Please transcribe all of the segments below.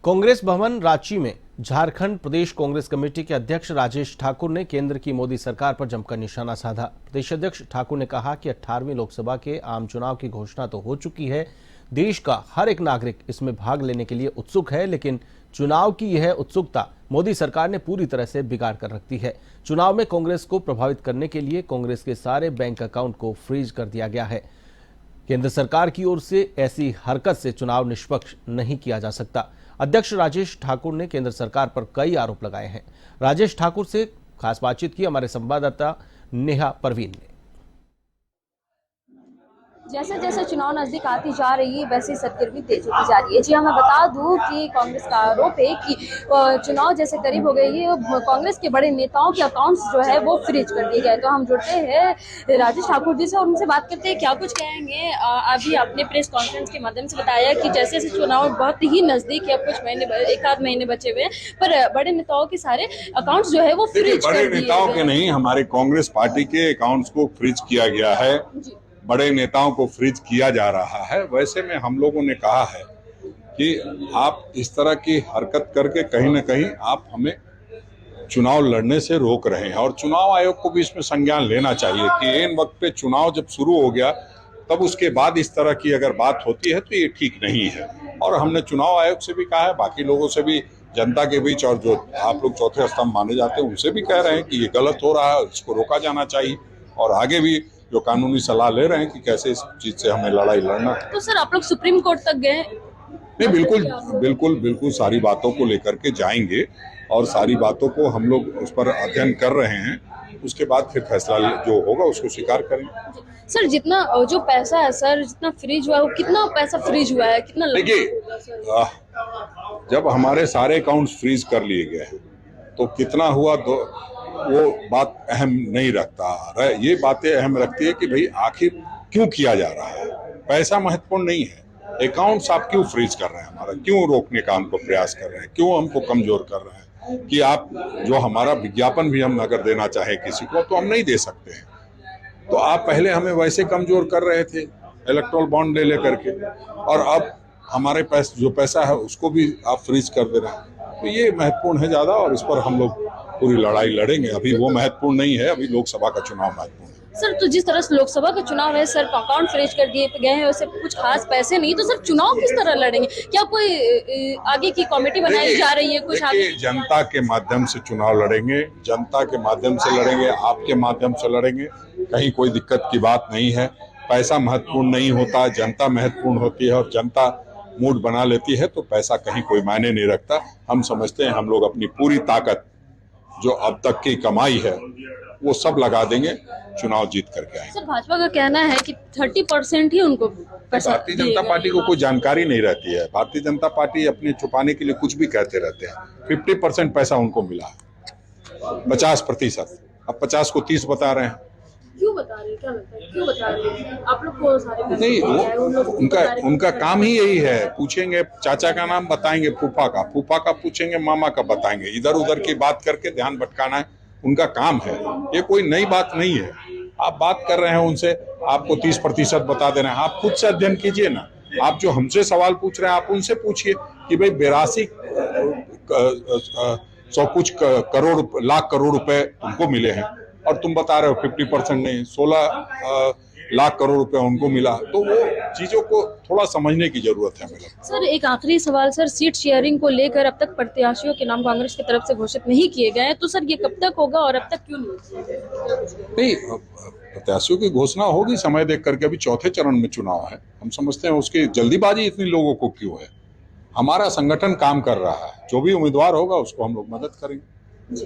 कांग्रेस भवन रांची में झारखंड प्रदेश कांग्रेस कमेटी के अध्यक्ष राजेश ठाकुर ने केंद्र की मोदी सरकार पर जमकर निशाना साधा। प्रदेश अध्यक्ष ठाकुर ने कहा कि 18वीं लोकसभा के आम चुनाव की घोषणा तो हो चुकी है, देश का हर एक नागरिक इसमें भाग लेने के लिए उत्सुक है, लेकिन चुनाव की यह उत्सुकता मोदी सरकार ने पूरी तरह से बिगाड़ कर रख दी है। चुनाव में कांग्रेस को प्रभावित करने के लिए कांग्रेस के सारे बैंक अकाउंट को फ्रीज कर दिया गया है। केंद्र सरकार की ओर से ऐसी हरकत से चुनाव निष्पक्ष नहीं किया जा सकता। अध्यक्ष राजेश ठाकुर ने केंद्र सरकार पर कई आरोप लगाए हैं। राजेश ठाकुर से खास बातचीत की हमारे संवाददाता नेहा परवीन ने। जैसे जैसे चुनाव नजदीक आती जा रही है वैसे सरगर्मी तेज होती जा रही है। जी हाँ, मैं बता दूं कि कांग्रेस का आरोप है कि चुनाव जैसे करीब हो गई है, कांग्रेस के बड़े नेताओं के अकाउंट्स जो है वो फ्रीज कर दिए गए। तो हम जुड़ते हैं राजेश ठाकुर जी से और उनसे बात करते हैं क्या कुछ कहेंगे। अभी आपने प्रेस कॉन्फ्रेंस के माध्यम से बताया कि जैसे जैसे चुनाव बहुत ही नजदीक है, कुछ महीने, एक आध महीने बचे हुए, पर बड़े नेताओं के सारे अकाउंट्स जो है वो फ्रीज कर दिए। बड़े नेताओं के नहीं, हमारे कांग्रेस पार्टी के अकाउंट्स को फ्रीज किया गया है। बड़े नेताओं को फ्रीज किया जा रहा है। वैसे में हम लोगों ने कहा है कि आप इस तरह की हरकत करके कहीं ना कहीं आप हमें चुनाव लड़ने से रोक रहे हैं और चुनाव आयोग को भी इसमें संज्ञान लेना चाहिए कि इन वक्त पे चुनाव जब शुरू हो गया तब उसके बाद इस तरह की अगर बात होती है तो ये ठीक नहीं है। और हमने चुनाव आयोग से भी कहा है, बाकी लोगों से भी, जनता के बीच, और जो आप लोग चौथे स्तंभ माने जाते हैं उनसे भी कह रहे हैं कि ये गलत हो रहा है, इसको रोका जाना चाहिए। और आगे भी जो कानूनी सलाह ले रहे हैं कि कैसे इस चीज से हमें लड़ाई लड़ना है। तो सर आप लोग सुप्रीम कोर्ट तक गए? नहीं, बिल्कुल सारी बातों को लेकर के जाएंगे और सारी बातों को हम लोग उस पर अध्ययन कर रहे हैं। उसके बाद फिर फैसला जो होगा उसको स्वीकार करेंगे। सर जितना जो पैसा है सर, जितना फ्रीज हुआ है, वो कितना पैसा फ्रीज हुआ है, कितना? देखिए, जब हमारे सारे अकाउंट्स फ्रीज कर लिए गए हैं तो कितना हुआ तो वो बात अहम नहीं रखता। ये बातें अहम रखती है कि भाई आखिर क्यों किया जा रहा है। पैसा महत्वपूर्ण नहीं है, अकाउंट्स आप क्यों फ्रीज कर रहे हैं, हमारा क्यों रोकने का हमको प्रयास कर रहे हैं, क्यों हमको कमजोर कर रहे हैं कि आप जो हमारा विज्ञापन भी हम अगर देना चाहे किसी को तो हम नहीं दे सकते हैं। तो आप पहले हमें वैसे कमजोर कर रहे थे इलेक्ट्रल बॉन्ड ले करके, और अब हमारे पास जो पैसा है उसको भी आप फ्रीज कर दे रहे हैं। तो ये महत्वपूर्ण है ज्यादा और इस पर हम लोग पूरी लड़ाई लड़ेंगे। अभी वो महत्वपूर्ण नहीं है, अभी लोकसभा का चुनाव महत्वपूर्ण है। सर तो जिस तरह से लोकसभा का चुनाव है सर, अकाउंट फ्रीज कर दिए गए हैं, वैसे कुछ खास पैसे नहीं, तो सर चुनाव किस तरह लड़ेंगे? क्या कोई आगे की कमेटी बनाई जा रही है? कुछ आगे जनता के माध्यम से चुनाव लड़ेंगे, जनता के माध्यम से लड़ेंगे, आपके माध्यम से लड़ेंगे। कहीं कोई दिक्कत की बात नहीं है। पैसा महत्वपूर्ण नहीं होता, जनता महत्वपूर्ण होती है और जनता मूड बना लेती है तो पैसा कहीं कोई मायने नहीं रखता। हम समझते हैं हम लोग अपनी पूरी ताकत जो अब तक की कमाई है वो सब लगा देंगे, चुनाव जीत करके आएंगे। सर भाजपा का कहना है कि 30% ही उनको पैसा। भारतीय जनता पार्टी को कोई जानकारी नहीं रहती है। भारतीय जनता पार्टी अपने छुपाने के लिए कुछ भी कहते रहते हैं। 50% पैसा उनको मिला है, 50%। अब 50 को 30 बता रहे हैं। क्यों बता रहे हैं? क्या लगता है क्यों बता रहे हैं? आप लोग को सारे नहीं, वो उनका काम ही यही है। पूछेंगे चाचा का नाम बताएंगे, फूफा का पूछेंगे, मामा का बताएंगे। इधर उधर की बात करके ध्यान भटकाना है उनका काम है। ये कोई नई बात नहीं है। आप बात कर रहे हैं उनसे, आपको 30% बता दे रहे हैं। आप खुद से अध्ययन कीजिए ना। आप जो हमसे सवाल पूछ रहे हैं आप उनसे पूछिए कि भाई 82 सौ कुछ लाख करोड़ रुपए तुमको मिले हैं और तुम बता रहे हो 50% नहीं, 16 लाख करोड़ रुपए उनको मिला। तो वो चीजों को थोड़ा समझने की जरूरत है मेरे। सर एक आखिरी सवाल सर, सीट शेयरिंग को लेकर अब तक प्रत्याशियों के नाम कांग्रेस की तरफ से घोषित नहीं किए गए हैं, तो सर ये कब तक होगा और अब तक क्यों नहीं? प्रत्याशियों की घोषणा होगी समय देख करके। अभी चौथे चरण में चुनाव है। हम समझते हैं उसकी जल्दीबाजी इतनी लोगों को क्यों है। हमारा संगठन काम कर रहा है, जो भी उम्मीदवार होगा उसको हम लोग मदद करेंगे।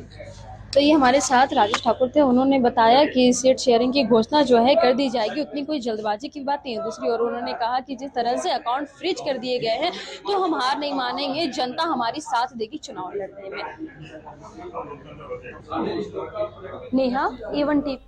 तो ये हमारे साथ राजेश ठाकुर थे। उन्होंने बताया कि सीट शेयरिंग की घोषणा जो है कर दी जाएगी, उतनी कोई जल्दबाजी की बात नहीं है। दूसरी ओर उन्होंने कहा कि जिस तरह से अकाउंट फ्रीज कर दिए गए हैं तो हम हार नहीं मानेंगे, जनता हमारी साथ देगी चुनाव लड़ने में। Neha, A1 TV.